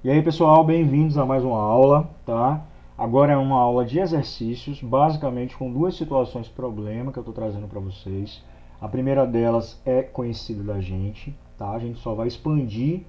E aí pessoal, bem-vindos a mais uma aula, tá? Agora é uma aula de exercícios, basicamente com duas situações problema que eu estou trazendo para vocês. A primeira delas é conhecida da gente, tá? A gente só vai expandir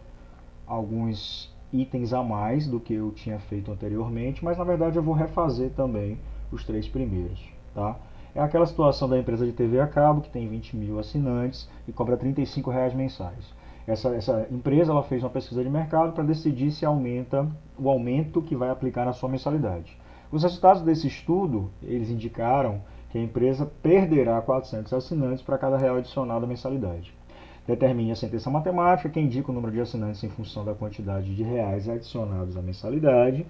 alguns itens a mais do que eu tinha feito anteriormente, mas na verdade eu vou refazer também os três primeiros, tá? É aquela situação da empresa de TV a cabo que tem 20 mil assinantes e cobra R$ 35 mensais. Essa empresa ela fez uma pesquisa de mercado para decidir se aumenta o aumento que vai aplicar na sua mensalidade. Os resultados desse estudo, eles indicaram que a empresa perderá 400 assinantes para cada real adicionado à mensalidade. Determine a sentença matemática, que indica o número de assinantes em função da quantidade de reais adicionados à mensalidade.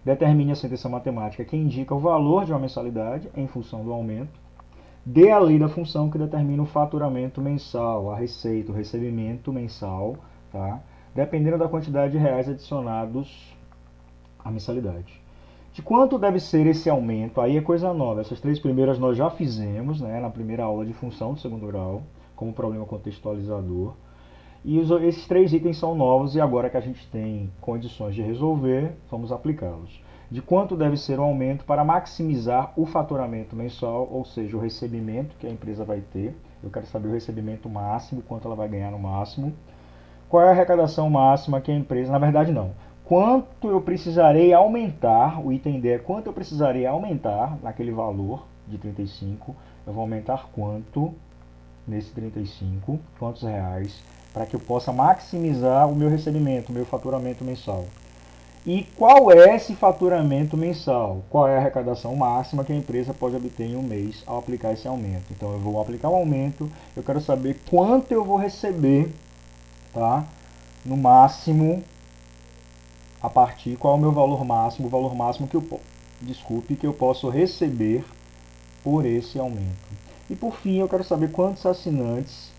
Determine a sentença matemática, que indica o valor de uma mensalidade em função do aumento. Dê a lei da função, que determina o faturamento mensal, a receita, o recebimento mensal, tá? Dependendo da quantidade de reais adicionados à mensalidade. De quanto deve ser esse aumento? Aí é coisa nova. Essas três primeiras nós já fizemos, né, na primeira aula de função do segundo grau, como problema contextualizador. E esses três itens são novos e agora que a gente tem condições de resolver, vamos aplicá-los. De quanto deve ser o aumento para maximizar o faturamento mensal, ou seja, o recebimento que a empresa vai ter. Eu quero saber o recebimento máximo, quanto ela vai ganhar no máximo. Qual é a arrecadação máxima que a empresa... Na verdade, não. Quanto eu precisarei aumentar, o item D é quanto eu precisarei aumentar naquele valor de 35. Eu vou aumentar quanto nesse 35, quantos reais, para que eu possa maximizar o meu recebimento, o meu faturamento mensal. E qual é esse faturamento mensal? Qual é a arrecadação máxima que a empresa pode obter em um mês ao aplicar esse aumento? Então eu vou aplicar um aumento, eu quero saber quanto eu vou receber, tá? No máximo, a partir, qual é o meu valor máximo, o valor máximo que eu posso receber por esse aumento. E por fim, eu quero saber quantos assinantes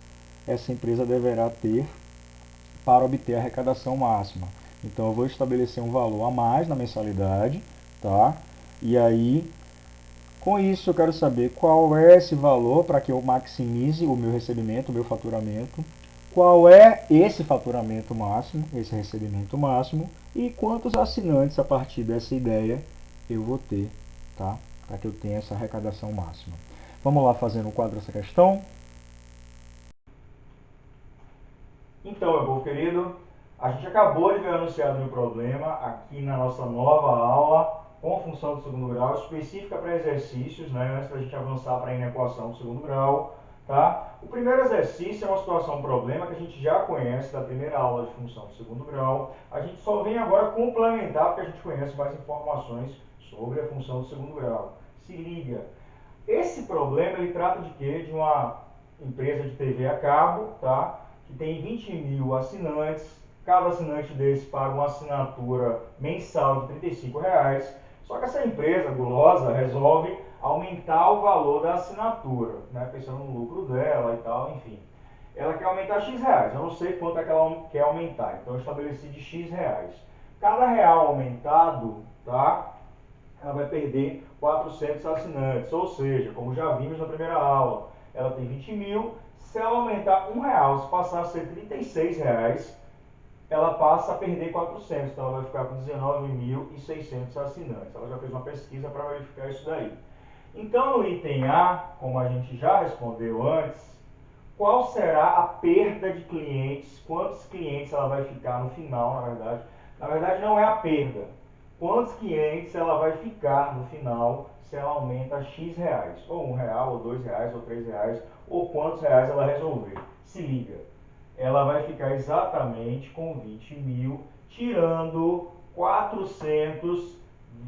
essa empresa deverá ter para obter a arrecadação máxima. Então eu vou estabelecer um valor a mais na mensalidade, tá? E aí, com isso eu quero saber qual é esse valor para que eu maximize o meu recebimento, o meu faturamento, qual é esse faturamento máximo, esse recebimento máximo, e quantos assinantes a partir dessa ideia eu vou ter, tá? Para que eu tenha essa arrecadação máxima. Vamos lá fazer no quadro essa questão? Então, meu povo querido, a gente acabou de ver anunciado um problema aqui na nossa nova aula com função do segundo grau, específica para exercícios, né, antes da gente avançar para a inequação do segundo grau. Tá? O primeiro exercício é uma situação, um problema que a gente já conhece da primeira aula de função do segundo grau. A gente só vem agora complementar porque a gente conhece mais informações sobre a função do segundo grau. Se liga, esse problema ele trata de quê? De uma empresa de TV a cabo, tá? Que tem 20 mil assinantes, cada assinante desse paga uma assinatura mensal de R$ 35. Só que essa empresa gulosa resolve aumentar o valor da assinatura, né? Pensando no lucro dela e tal, enfim. Ela quer aumentar X reais, eu não sei quanto é que ela quer aumentar, então eu estabeleci de X reais. Cada real aumentado, tá? Ela vai perder 400 assinantes, ou seja, como já vimos na primeira aula, ela tem 20 mil, se ela aumentar R$ 1, se passar a ser R$ 36, ela passa a perder 400, então ela vai ficar com 19.600 assinantes. Ela já fez uma pesquisa para verificar isso daí. Então, no item A, como a gente já respondeu antes, qual será a perda de clientes, quantos clientes ela vai ficar no final, na verdade. Na verdade, não é a perda. Quantos clientes ela vai ficar no final se ela aumenta X reais. Ou R$ 1, ou R$ 2, ou R$ 3, ou quantos reais ela resolver. Se liga, ela vai ficar exatamente com 20 mil, tirando 400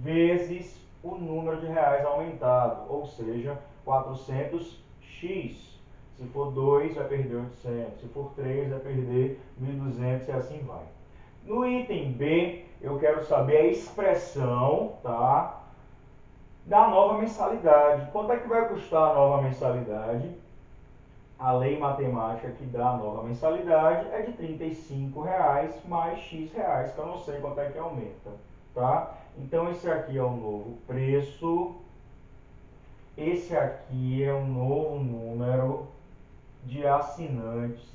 vezes o número de reais aumentado, ou seja, 400x. Se for 2, vai perder 800. Se for 3, vai perder 1.200 e assim vai. No item B, eu quero saber a expressão, tá, da nova mensalidade. Quanto é que vai custar a nova mensalidade? A lei matemática que dá a nova mensalidade é de R$ 35 mais X reais, que eu não sei quanto é que aumenta. Tá? Então, esse aqui é o novo preço. Esse aqui é o novo número de assinantes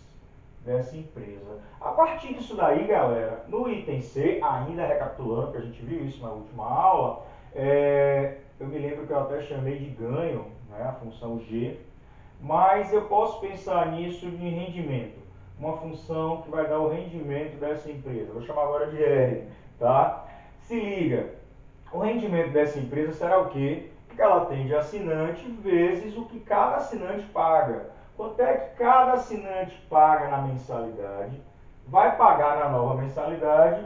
dessa empresa. A partir disso daí, galera, no item C, ainda recapitulando, que a gente viu isso na última aula, eu me lembro que eu até chamei de ganho, né, a função G, mas eu posso pensar nisso de rendimento, uma função que vai dar o rendimento dessa empresa. Vou chamar agora de R, tá? Se liga, o rendimento dessa empresa será o quê? Que ela tem de assinante vezes o que cada assinante paga. Quanto é que cada assinante paga na mensalidade? Vai pagar na nova mensalidade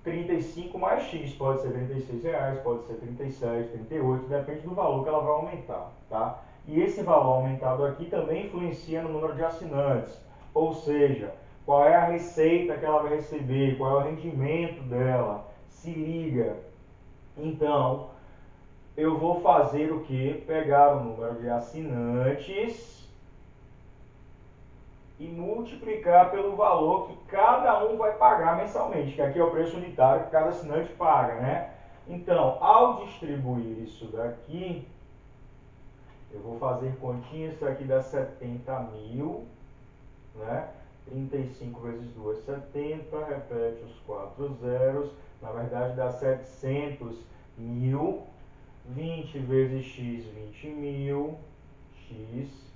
35 mais X, pode ser R$ 36, pode ser 37, 38, depende do valor que ela vai aumentar, tá? E esse valor aumentado aqui também influencia no número de assinantes, ou seja, qual é a receita que ela vai receber, qual é o rendimento dela. Se liga, então, eu vou fazer o que? Pegar o número de assinantes e multiplicar pelo valor que cada um vai pagar mensalmente, que aqui é o preço unitário que cada assinante paga, né? Então, ao distribuir isso daqui, eu vou fazer continha, isso aqui dá 70 mil, né? 35 vezes 2, 70, repete os 4 zeros, na verdade dá 700 mil, 20 vezes x, 20 mil, x,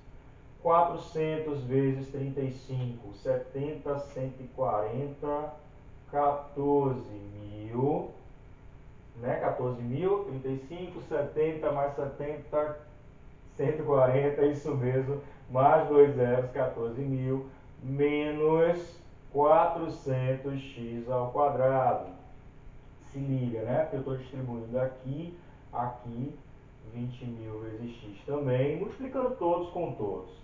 400 vezes 35, 70, 140, 14 mil, né? 14 mil, 35, 70 mais 70, 140, isso mesmo, mais 2 zeros, 14 mil, menos 400x ao quadrado. Se liga, né? Porque eu estou distribuindo aqui, aqui, 20 mil vezes x também, multiplicando todos com todos.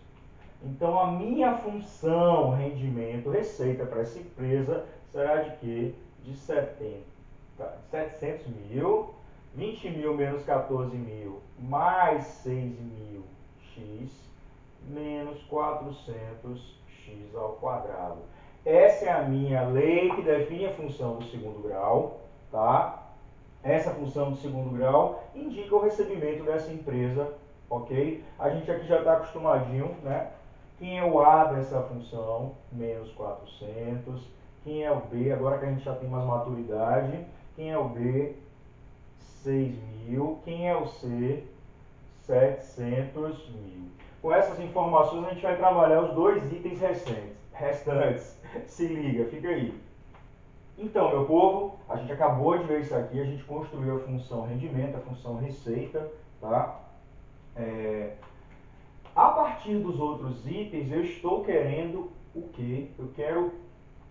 Então, a minha função rendimento, receita para essa empresa será de quê? De 700 mil, 20 mil menos 14 mil, mais 6 mil x, menos 400x ao quadrado. Essa é a minha lei que define a função do segundo grau, tá? Essa função do segundo grau indica o recebimento dessa empresa, ok? A gente aqui já está acostumadinho, né? Quem é o A dessa função? Menos 400. Quem é o B? Agora que a gente já tem mais maturidade. Quem é o B? 6 mil. Quem é o C? 700 mil. Com essas informações a gente vai trabalhar os dois itens restantes. Se liga, fica aí. Então, meu povo, a gente acabou de ver isso aqui, a gente construiu a função rendimento, a função receita, tá? A partir dos outros itens, eu estou querendo o quê? Eu quero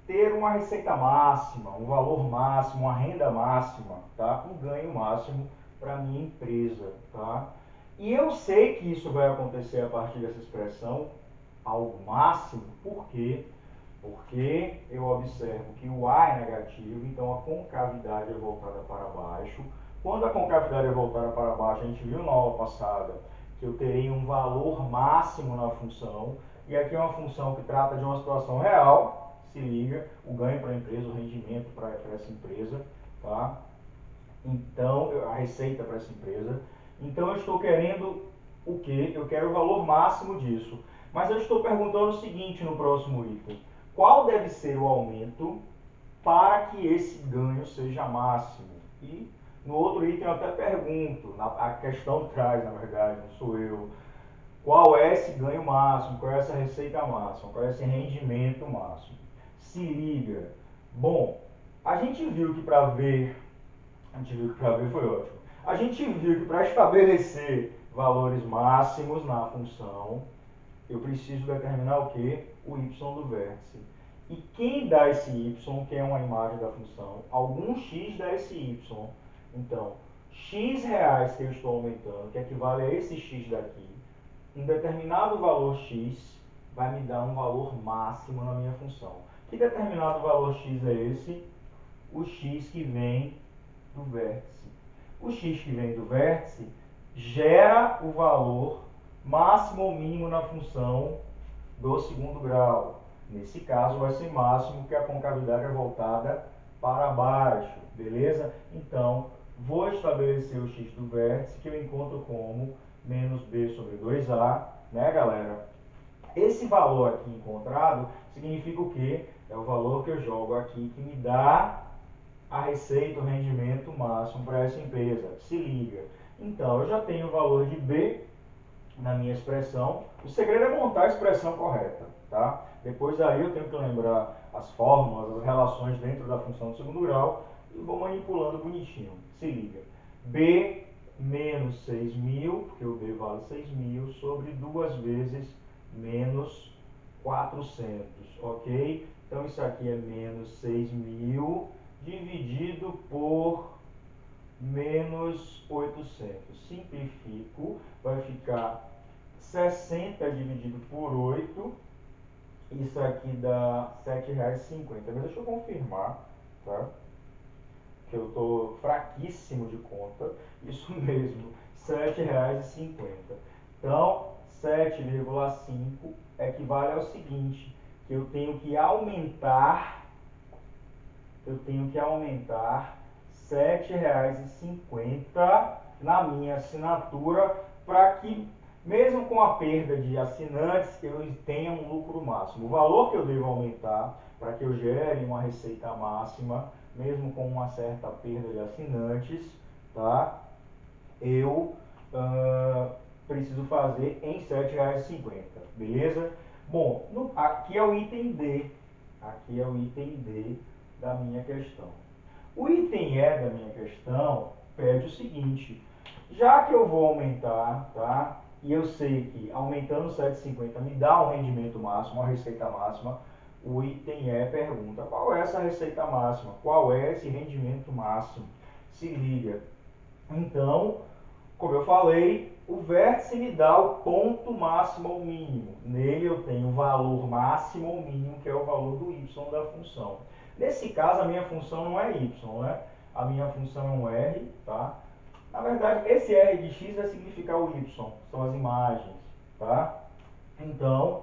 ter uma receita máxima, um valor máximo, uma renda máxima, tá? Um ganho máximo para a minha empresa, tá? E eu sei que isso vai acontecer a partir dessa expressão, algo máximo, por quê? Porque eu observo que o A é negativo, então a concavidade é voltada para baixo. Quando a concavidade é voltada para baixo, a gente viu na aula passada que eu terei um valor máximo na função, e aqui é uma função que trata de uma situação real, se liga, o ganho para a empresa, o rendimento para essa empresa, tá? Então, a receita para essa empresa. Então, eu estou querendo o quê? Eu quero o valor máximo disso. Mas eu estou perguntando o seguinte no próximo item. Qual deve ser o aumento para que esse ganho seja máximo? E no outro item eu até pergunto, a questão traz, na verdade, não sou eu, qual é esse ganho máximo, qual é essa receita máxima, qual é esse rendimento máximo. Se liga. Bom, a gente viu que para ver foi ótimo. A gente viu que para estabelecer valores máximos na função, eu preciso determinar o que? O y do vértice. E quem dá esse y, que é uma imagem da função, algum x dá esse y. Então, x reais que eu estou aumentando, que equivale a esse x daqui, um determinado valor x vai me dar um valor máximo na minha função. Que determinado valor x é esse? O x que vem do vértice. O x que vem do vértice gera o valor máximo ou mínimo na função do segundo grau. Nesse caso vai ser máximo porque a concavidade é voltada para baixo, beleza? Então, vou estabelecer o x do vértice que eu encontro como menos b sobre 2a, né, galera? Esse valor aqui encontrado significa o quê? É o valor que eu jogo aqui que me dá a receita, o rendimento máximo para essa empresa. Se liga. Então, eu já tenho o valor de B na minha expressão. O segredo é montar a expressão correta, tá? Depois daí eu tenho que lembrar as fórmulas, as relações dentro da função do segundo grau e vou manipulando bonitinho. Se liga. B menos 6.000, porque o B vale 6.000, sobre 2 vezes menos 400, ok? Então isso aqui é menos 6.000 dividido por menos 800. Simplifico, vai ficar 60 dividido por 8, isso aqui dá R$ 7,50. Mas deixa eu confirmar, tá? Que eu estou fraquíssimo de conta. Isso mesmo, R$ 7,50. Então, 7,5 equivale ao seguinte, que eu tenho que aumentar R$ 7,50 na minha assinatura para que, mesmo com a perda de assinantes, eu tenha um lucro máximo. O valor que eu devo aumentar para que eu gere uma receita máxima, mesmo com uma certa perda de assinantes, tá? Eu preciso fazer em R$ 7,50, beleza? Bom, aqui é o item D. Aqui é o item D da minha questão. O item E da minha questão pede o seguinte: já que eu vou aumentar, tá? E eu sei que aumentando 7,50 me dá um rendimento máximo, uma receita máxima, o item E pergunta: qual é essa receita máxima? Qual é esse rendimento máximo? Se liga. Então, como eu falei, o vértice me dá o ponto máximo ou mínimo. Nele eu tenho o valor máximo ou mínimo, que é o valor do y da função. Nesse caso, a minha função não é y, né? A minha função é um r, tá? Na verdade, esse r de x vai significar o y, são as imagens, tá? Então,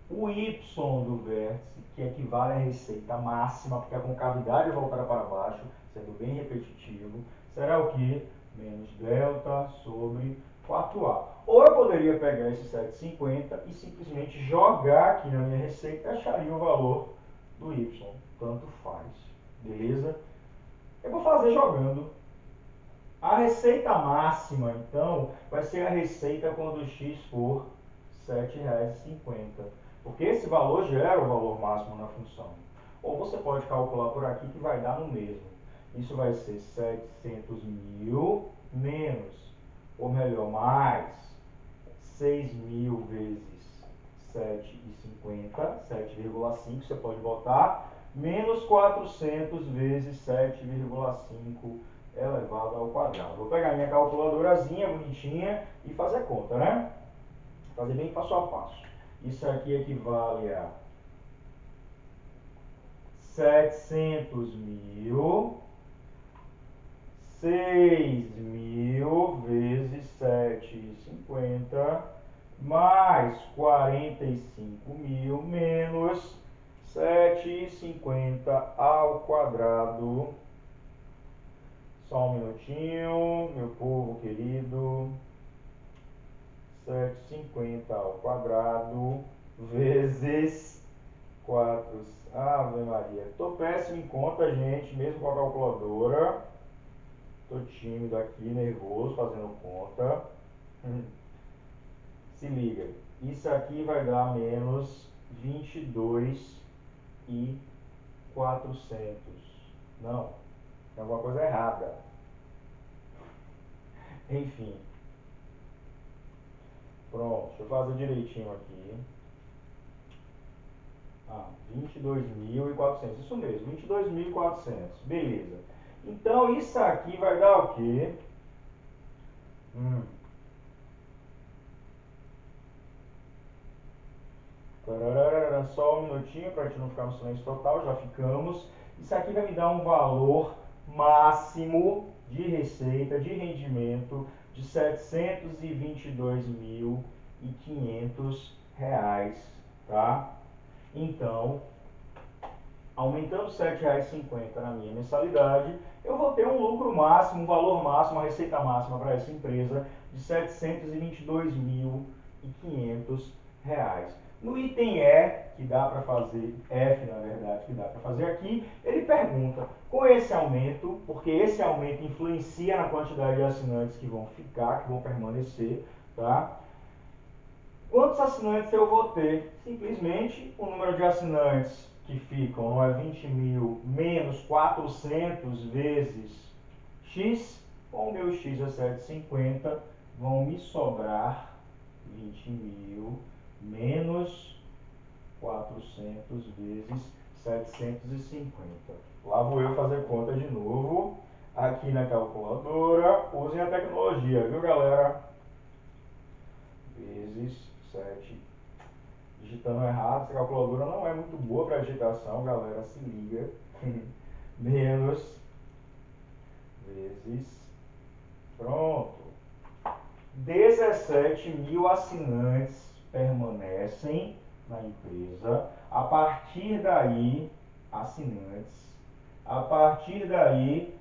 o y do vértice, que equivale à receita máxima, porque a concavidade é voltada para baixo, sendo bem repetitivo, será o que? Menos delta sobre 4a. Ou eu poderia pegar esse 7,50 e simplesmente jogar aqui na minha receita e acharia o valor do y. Tanto faz. Beleza? Eu vou fazer jogando. A receita máxima, então, vai ser a receita quando x for R$ 7,50. Porque esse valor gera o valor máximo na função. Ou você pode calcular por aqui que vai dar no mesmo. Isso vai ser 700.000 menos, ou melhor, mais 6.000 vezes 7,50, 7,5 você pode botar, menos 400 vezes 7,5 elevado ao quadrado. Vou pegar minha calculadorazinha bonitinha e fazer conta, né? Fazer bem passo a passo. Isso aqui equivale a 700.000, 6.000 vezes 7,50 mais 45.000 menos 7,50 ao quadrado. Só um minutinho, meu povo querido. 7,50 ao quadrado vezes 4. Ave Maria. Tô péssimo em conta, gente, mesmo com a calculadora. Tô tímido aqui, nervoso, fazendo conta. Se liga. Isso aqui vai dar menos 22.400. Não, tem alguma coisa errada. Enfim. Pronto, deixa eu fazer direitinho aqui. 22.400, isso mesmo, 22.400, beleza. Então isso aqui vai dar o quê? Só um minutinho para a gente não ficar no silêncio total, já ficamos. Isso aqui vai me dar um valor máximo de receita, de rendimento de R$ 722.500, tá? Então, aumentando R$ 7,50 na minha mensalidade, eu vou ter um lucro máximo, um valor máximo, uma receita máxima para essa empresa de R$ 722.500. No item E, que dá para fazer, F na verdade, que dá para fazer aqui, ele pergunta, com esse aumento, porque esse aumento influencia na quantidade de assinantes que vão ficar, que vão permanecer, tá? Quantos assinantes eu vou ter? Simplesmente o número de assinantes que ficam, não é 20 mil, menos 400 vezes x, com o meu x é 750, vão me sobrar 20 mil menos 400 vezes 750. Lá vou eu fazer conta de novo. Aqui na calculadora, usem a tecnologia, viu galera? Vezes 7. Digitando errado, essa calculadora não é muito boa para digitação, galera, se liga. Menos vezes, pronto. 17 mil assinantes permanecem na empresa. A partir daí, assinantes. A partir daí,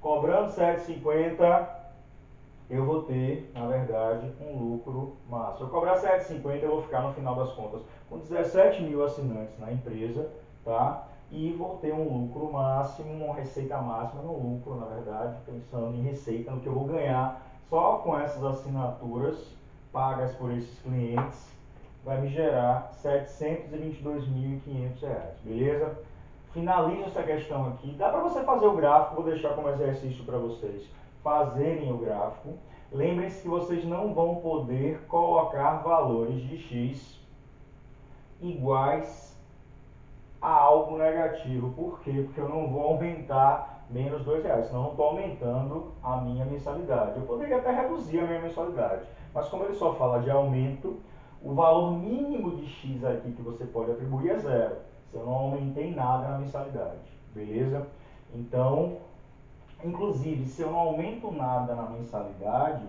cobrando 7,50, eu vou ter, na verdade, um lucro máximo. Se eu cobrar 7,50, eu vou ficar no final das contas com 17 mil assinantes na empresa, tá? E vou ter um lucro máximo, uma receita máxima no lucro, na verdade, pensando em receita, no que eu vou ganhar só com essas assinaturas pagas por esses clientes, vai me gerar R$ 722.500, beleza? Finalizo essa questão aqui. Dá para você fazer o gráfico, vou deixar como exercício para vocês fazerem o gráfico. Lembrem-se que vocês não vão poder colocar valores de x iguais a algo negativo. Por quê? Porque eu não vou aumentar menos R$2, senão eu não estou aumentando a minha mensalidade. Eu poderia até reduzir a minha mensalidade, mas como ele só fala de aumento, o valor mínimo de x aqui que você pode atribuir é 0. Se eu não aumentei nada na mensalidade, beleza? Então, inclusive, se eu não aumento nada na mensalidade,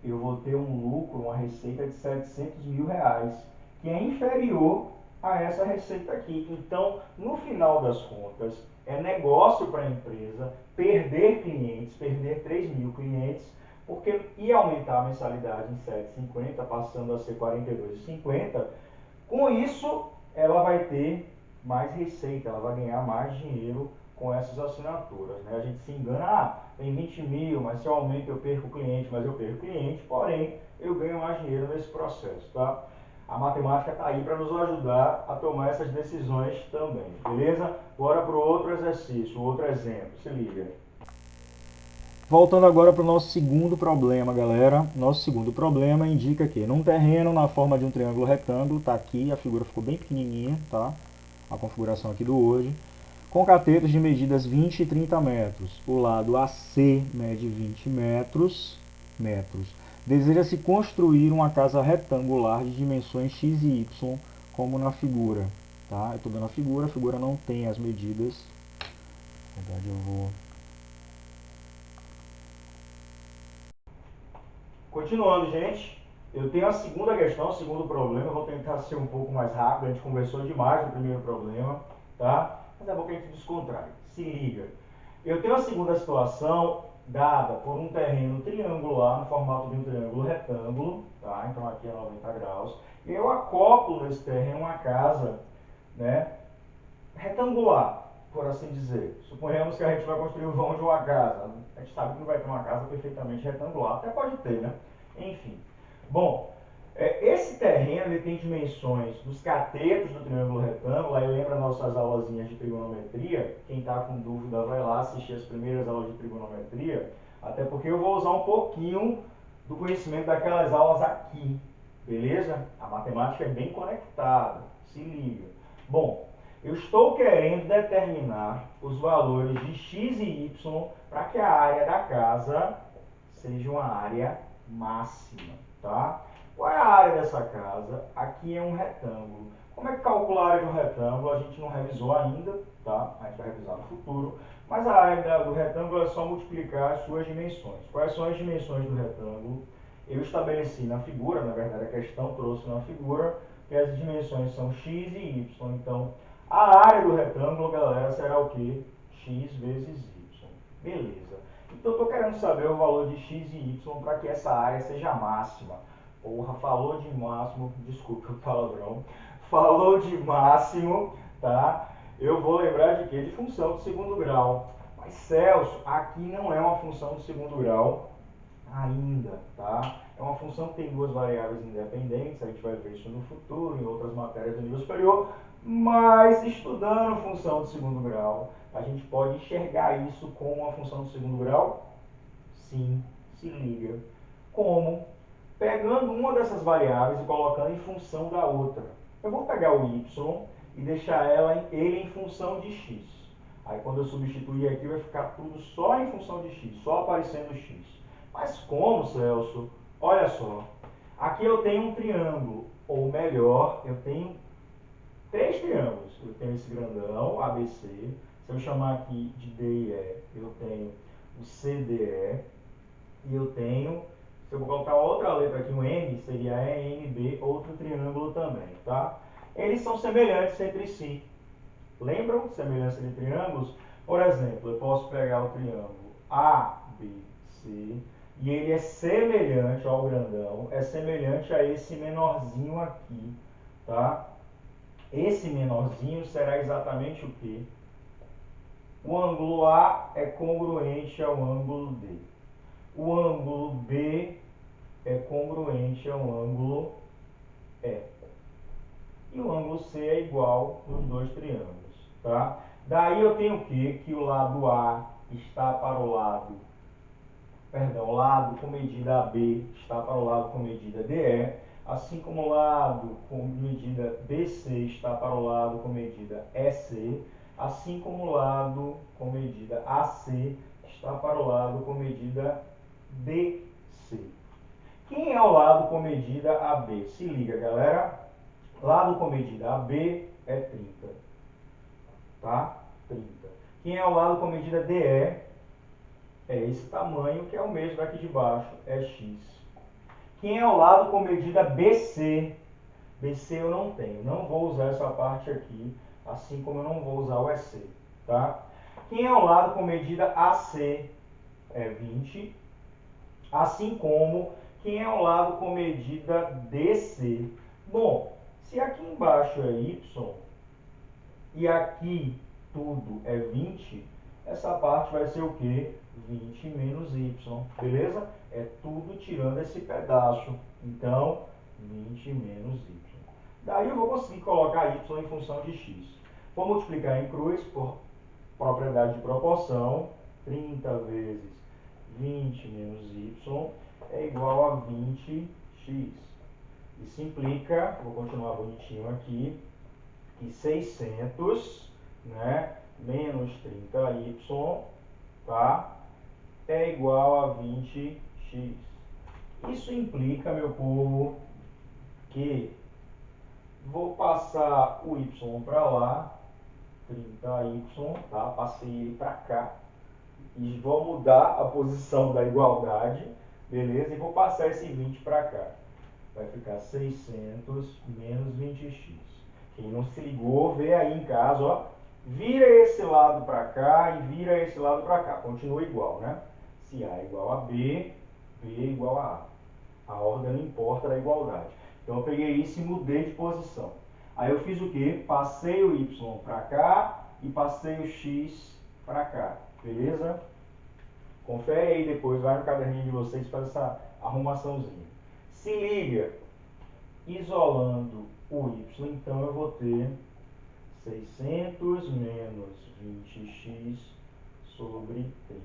eu vou ter um lucro, uma receita de R$700 mil, que é inferior a essa receita aqui. Então, no final das contas, é negócio para a empresa perder clientes, perder 3 mil clientes, porque ia aumentar a mensalidade em 7,50, passando a ser 42,50. Com isso, ela vai ter mais receita, ela vai ganhar mais dinheiro com essas assinaturas, né? A gente se engana, tem 20 mil, mas se eu aumento eu perco o cliente, mas eu perco o cliente, porém eu ganho mais dinheiro nesse processo, tá? A matemática está aí para nos ajudar a tomar essas decisões também, beleza? Bora para o outro exercício, outro exemplo, se liga. Voltando agora para o nosso segundo problema, galera. Nosso segundo problema indica que num terreno na forma de um triângulo retângulo, tá aqui, a figura ficou bem pequenininha, tá? A configuração aqui do hoje. Com catetos de medidas 20 e 30 metros. O lado AC mede 20 metros. Deseja-se construir uma casa retangular de dimensões x e y, como na figura. Tá? Eu estou dando a figura não tem as medidas. Na verdade, eu vou... Continuando, gente. Eu tenho a segunda questão, o segundo problema. Eu vou tentar ser um pouco mais rápido. A gente conversou demais no primeiro problema, tá? Mas é bom que a gente descontrai. Se liga. Eu tenho a segunda situação dada por um terreno triangular, no formato de um triângulo retângulo, tá? Então aqui é 90 graus. E eu acoplo nesse terreno uma casa, né, retangular, por assim dizer. Suponhamos que a gente vai construir o vão de uma casa. A gente sabe que não vai ter uma casa perfeitamente retangular, até pode ter, né? Enfim. Bom, esse terreno ele tem dimensões dos catetos do triângulo retângulo. Aí lembra nossas aulazinhas de trigonometria. Quem está com dúvida vai lá assistir as primeiras aulas de trigonometria. Até porque eu vou usar um pouquinho do conhecimento daquelas aulas aqui. Beleza? A matemática é bem conectada. Se liga. Bom, eu estou querendo determinar os valores de x e y para que a área da casa seja uma área máxima, tá? Qual é a área dessa casa? Aqui é um retângulo. Como é que calcula a área de um retângulo? A gente não revisou ainda, tá? A gente vai revisar no futuro. Mas a área do retângulo é só multiplicar as suas dimensões. Quais são as dimensões do retângulo? Eu estabeleci na figura, na verdade a questão trouxe na figura, que as dimensões são x e y. Então, a área do retângulo, galera, será o quê? X vezes y. Beleza. Então, eu estou querendo saber o valor de x e y para que essa área seja máxima. Porra, falou de máximo, desculpa o palavrão, falou de máximo, tá? Eu vou lembrar de quê? De função de segundo grau. Mas, Celso, aqui não é uma função de segundo grau ainda, tá? É uma função que tem duas variáveis independentes, a gente vai ver isso no futuro, em outras matérias do nível superior, mas estudando função de segundo grau, a gente pode enxergar isso como uma função de segundo grau? Sim, se liga. Como? Pegando uma dessas variáveis e colocando em função da outra. Eu vou pegar o y e deixar ele em função de x. Aí quando eu substituir aqui vai ficar tudo só em função de x, só aparecendo x. Mas como, Celso? Olha só. Aqui eu tenho um triângulo, ou melhor, eu tenho três triângulos. Eu tenho esse grandão, ABC. Se eu chamar aqui de D e E, eu tenho o CDE. E eu tenho, se eu colocar outra letra aqui, um M, seria ENB, outro triângulo também, tá? Eles são semelhantes entre si. Lembram semelhança de triângulos? Por exemplo, eu posso pegar o triângulo ABC e ele é semelhante ao grandão, é semelhante a esse menorzinho aqui, tá? Esse menorzinho será exatamente o quê? O ângulo A é congruente ao ângulo D. O ângulo B é congruente ao ângulo E. E o ângulo C é igual nos dois triângulos, tá? Daí eu tenho o quê? Que o lado A está para o lado, perdão, o lado com medida AB está para o lado com medida DE, assim como o lado com medida BC está para o lado com medida EC, assim como o lado com medida AC está para o lado com medida DC. Quem é o lado com medida AB? Se liga, galera. Lado com medida AB é 30. Tá? 30. Quem é o lado com medida DE? É esse tamanho, que é o mesmo daqui de baixo, é X. Quem é o lado com medida BC? BC eu não tenho. Não vou usar essa parte aqui, assim como eu não vou usar o EC. Tá? Quem é o lado com medida AC? É 20. Assim como quem é o lado com medida DC. Bom, se aqui embaixo é y e aqui tudo é 20, essa parte vai ser o quê? 20 menos y, beleza? É tudo tirando esse pedaço. Então, 20 menos y. Daí eu vou conseguir colocar y em função de x. Vou multiplicar em cruz por propriedade de proporção. 30 vezes 20 menos y é igual a 20x. Isso implica, vou continuar bonitinho aqui, que 600, né, menos 30y, tá, é igual a 20x. Isso implica, meu povo, que vou passar o y para lá, 30y, tá, passei ele para cá, e vou mudar a posição da igualdade, beleza? E vou passar esse 20 para cá. Vai ficar 600 menos 20x. Quem não se ligou, vê aí em casa, ó. Vira esse lado para cá e vira esse lado para cá. Continua igual, né? Se A é igual a B, B é igual a A. A ordem não importa da igualdade. Então eu peguei isso e mudei de posição. Aí eu fiz o quê? Passei o y para cá e passei o x para cá. Beleza? Confere aí depois, vai no caderninho de vocês, faz essa arrumaçãozinha. Se liga, isolando o y, então eu vou ter 600 menos 20x sobre 30.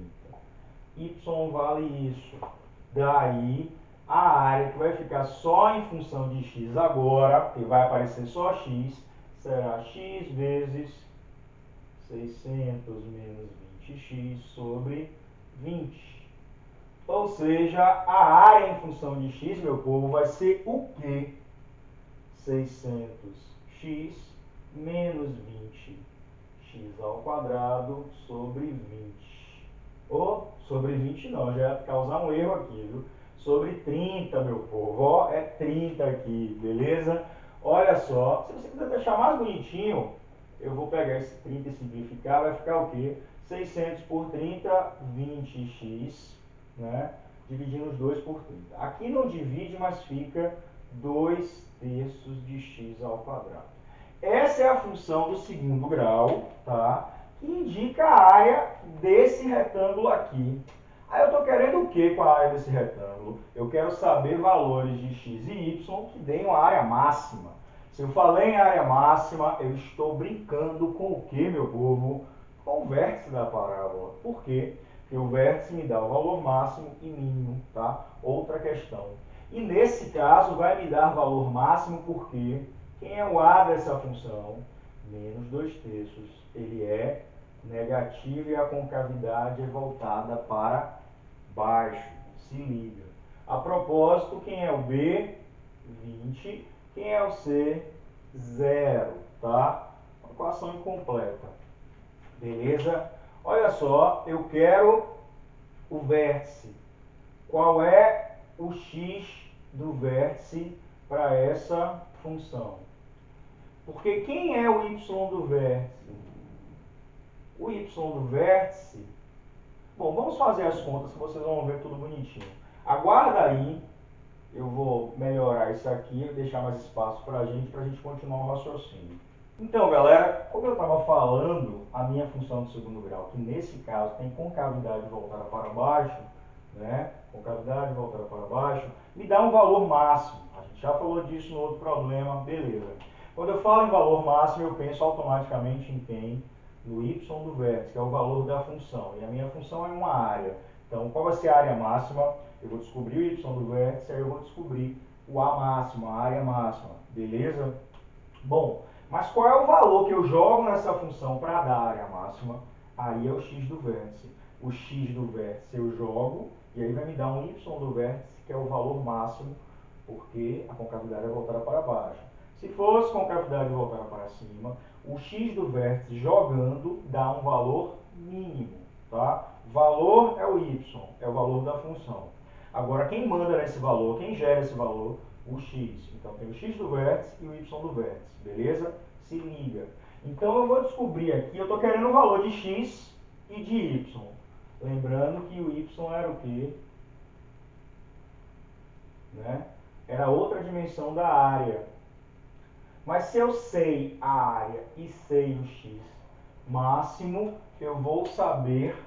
Y vale isso. Daí, a área que vai ficar só em função de x agora, que vai aparecer só x, será x vezes 600 menos 20x sobre 20. Ou seja, a área em função de x, meu povo, vai ser o quê? 600x menos 20x ao quadrado sobre 20. Ou sobre 20 não, já ia causar um erro aqui, viu? Sobre 30, meu povo. Ó, é 30 aqui, beleza? Olha só, se você quiser deixar mais bonitinho, eu vou pegar esse 30 e simplificar, vai ficar o quê? 600 por 30, 20x, né? dividindo os 2 por 30. Aqui não divide, mas fica 2/3 de x ao quadrado. Essa é a função do segundo grau, tá? Que indica a área desse retângulo aqui. Aí eu estou querendo o que com a área desse retângulo? Eu quero saber valores de x e y que deem uma área máxima. Se eu falei em área máxima, eu estou brincando com o que, meu povo? Com o vértice da parábola. Por quê? Porque o vértice me dá o valor máximo e mínimo, tá? Outra questão. E nesse caso vai me dar valor máximo porque quem é o a dessa função? Menos 2/3. Ele é negativo e a concavidade é voltada para baixo. Se liga. A propósito, quem é o B? 20. Quem é o C? 0. Tá? Uma equação incompleta. Beleza? Olha só, eu quero o vértice. Qual é o x do vértice para essa função? Porque quem é o y do vértice? O y do vértice... Bom, vamos fazer as contas que vocês vão ver tudo bonitinho. Aguarda aí, eu vou melhorar isso aqui, deixar mais espaço para a gente continuar o raciocínio. Então, galera, como eu estava falando, a minha função de segundo grau, que nesse caso tem concavidade voltada para baixo, né? Concavidade voltada para baixo, me dá um valor máximo. A gente já falou disso no outro problema, beleza. Quando eu falo em valor máximo, eu penso automaticamente em quem? No y do vértice, que é o valor da função. E a minha função é uma área. Então, qual vai ser a área máxima? Eu vou descobrir o y do vértice, aí eu vou descobrir o a máximo, a área máxima. Beleza? Bom, mas qual é o valor que eu jogo nessa função para dar a área máxima? Aí é o x do vértice. O x do vértice eu jogo, e aí vai me dar um y do vértice, que é o valor máximo, porque a concavidade é voltada para baixo. Se fosse concavidade voltada para cima, o x do vértice jogando dá um valor mínimo. Tá? Valor é o y, é o valor da função. Agora, quem manda nesse valor, quem gera esse valor? O x. Então, tem o x do vértice e o y do vértice. Beleza? Se liga. Então, eu vou descobrir aqui, eu estou querendo o valor de x e de y. Lembrando que o y era o quê? Né? Era outra dimensão da área. Mas se eu sei a área e sei o x máximo, eu vou saber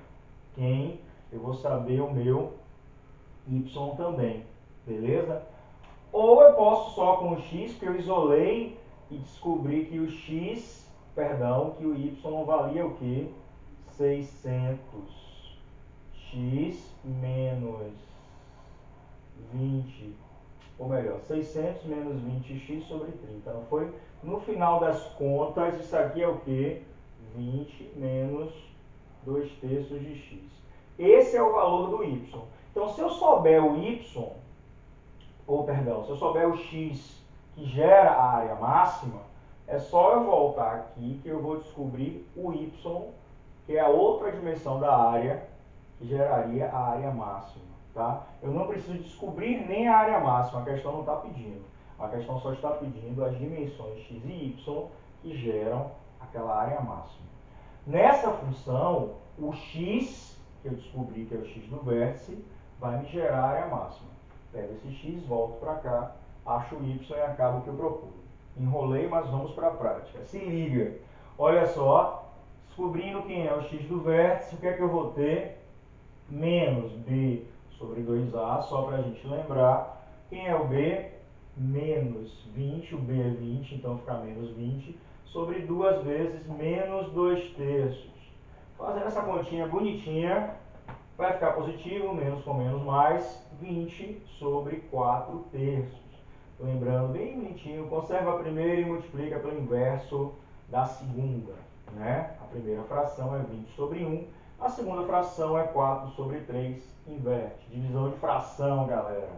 quem? Eu vou saber o meu y também. Beleza? Ou eu posso só com o x, que eu isolei e descobri que o x, perdão, que o y valia o quê? 600x menos 20, ou melhor, 600 menos 20x sobre 30, não foi? No final das contas, isso aqui é o quê? 20 menos 2/3 de x. Esse é o valor do y. Então, se eu souber o y, se eu souber o x que gera a área máxima, é só eu voltar aqui que eu vou descobrir o y, que é a outra dimensão da área, que geraria a área máxima. Tá? Eu não preciso descobrir nem a área máxima, a questão não está pedindo. A questão só está pedindo as dimensões x e y que geram aquela área máxima. Nessa função, o x, que eu descobri que é o x do vértice, vai me gerar a área máxima. Pego esse x, volto para cá, acho o y e acabo o que eu procuro. Enrolei, mas vamos para a prática. Se liga. Olha só, descobrindo quem é o x do vértice, o que é que eu vou ter? Menos b sobre 2a, só para a gente lembrar. Quem é o b? Menos 20, o b é 20, então fica menos 20, sobre 2 vezes menos 2/3. Fazendo essa continha bonitinha, vai ficar positivo, menos com menos mais, 20 sobre 4/3. Lembrando bem bonitinho, conserva a primeira e multiplica pelo inverso da segunda. Né? A primeira fração é 20 sobre 1, a segunda fração é 4 sobre 3, inverte. Divisão de fração, galera.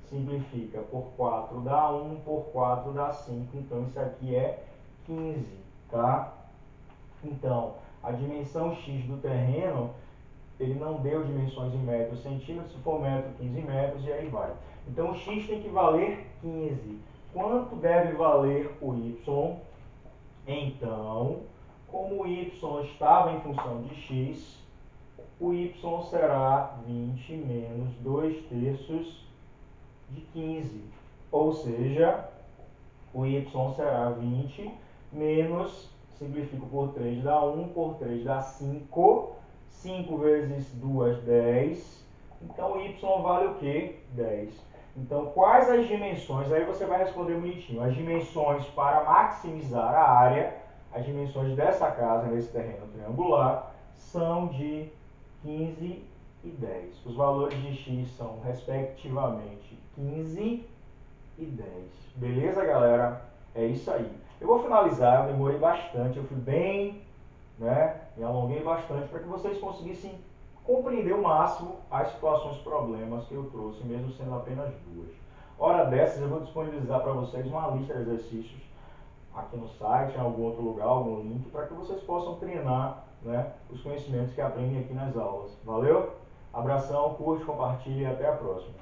Simplifica, por 4 dá 1, por 4 dá 5, então isso aqui é 15, tá? Então, a dimensão x do terreno, ele não deu dimensões em metros, centímetros, se for metro, 15 metros, e aí vai. Então, o x tem que valer 15. Quanto deve valer o y? Então, como o y estava em função de x, o y será 20 menos 2/3 de 15. Ou seja, o y será 20 menos, simplifico por 3 dá 1, por 3 dá 5. 5 vezes 2, 10. Então, o y vale o quê? 10. Então, quais as dimensões? Aí você vai responder bonitinho. As dimensões para maximizar a área, as dimensões dessa casa, nesse terreno triangular, são de 15 e 10. Os valores de x são, respectivamente, 15 e 10. Beleza, galera? É isso aí. Eu vou finalizar, eu demorei bastante, eu fui bem, né? Me alonguei bastante para que vocês conseguissem compreender o máximo as situações, problemas que eu trouxe, mesmo sendo apenas duas. Hora dessas, eu vou disponibilizar para vocês uma lista de exercícios aqui no site, em algum outro lugar, algum link, para que vocês possam treinar, né, os conhecimentos que aprendem aqui nas aulas. Valeu? Abração, curte, compartilhe e até a próxima.